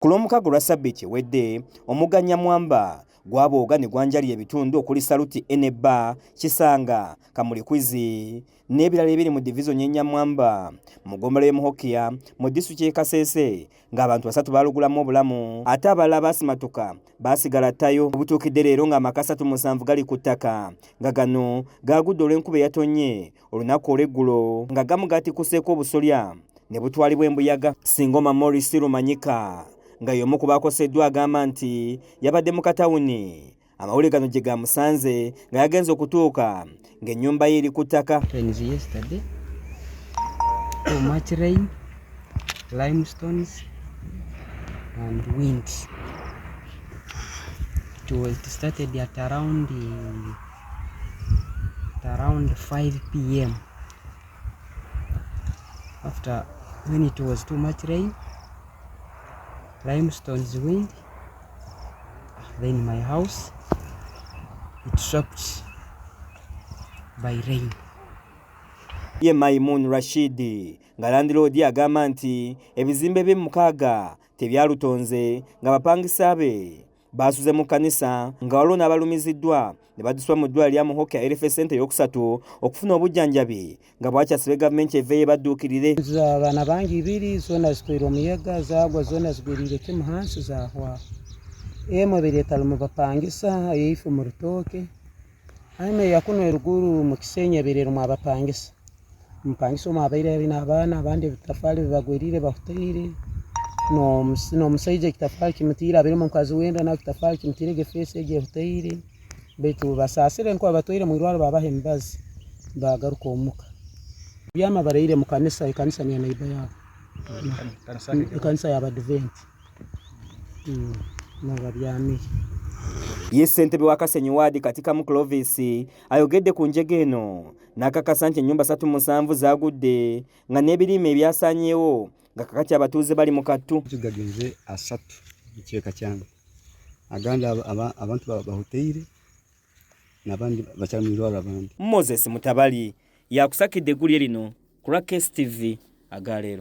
Ku lw'omukago lwa ssabbiiti ewedde, omugga Nyamwamba gwabooga ne gwanjalya ebitundu okuli Saluti Eneba, Kisanga, Kamulikwizi n'ebirala ebiri mu divizoni y'e Nyamwamba mu ggombolola y'e Muhokia mu disitulikiti y'e Kasese ng'abantu 3 baalugulamu obulamu ate abalala baasimatuka baasigala ttayo. Obutuukidde leero ng'amaka 37 gali ku ttaka nga gano gaagudde olw'enkuba eyatonnye olunaku olw'eggulo nga gamu gaatikuseeko obusolya ne butwalibwa embuyaga. Singoma Maurice Rumanyika nga y'omu ku baakoseddwa agamba nti yabadde mu katawuni amawulire gano gye gamusanze nga yagenze okutuuka ng'ennyumba ye eri ku ttaka. Yesterday, too much rain, limestones and wind. It started at around 5 p.m. After, when it was too much rain, limestones, wind, then my house, it swept by rain. Ye Maimun Rashid nga landiroodi agamba nti ebizimbe bye 6 tebyalutonze nga bapangisa be baasuze mu kkanisa nga waliwo n'abalumiziddwa ne badusibwa mu ddwaliro lya Muhokia RFA Center ey'okusatu okufuna obujjanjabi nga bwakyasibe gavumenti eveeyo badduukirire. Abaana bangi ibiri zoona zitwire omuyaga zaagwa zoona zigwiriire kimu hansi zaahwa emu ebiri etali mu bapangisa eyaife mu Rutooke hanyuma eyakuno eruguru mu Kisenyi ebiri erimu abapangisa omupangisa omu abaire alina abaana abandi ebitafaali bibagwiriire bahutaire n'omushaija ekitafaali kimutiire abiri mu mukazi wenda nawe ekitafaali kimutiire gefeesi egi ehutaire baitu basaasire nkuba batwaire mu irwaro babaha emibazi bagaruka omuka byama baraire mu kanisa ekanisa niya naiba yabo ekanisa y'Abadventi nababyamire. Ye ssentebe wa Kasenyi Ward Katikamu Clovis ayogedde ku njege eno n'akakasa nti ennyumba 37 zaagudde nga n'ebirime ebyasaanyeewo nga kakati abatuuze bali mu kattu. Gagenze asatu ekiweka kyange agandi abantu bahuteire n'abandi bakyali mu irwaro abandi. Moses Mutabali yakusakidde eggulire lino ku lwa KSTV agaleero.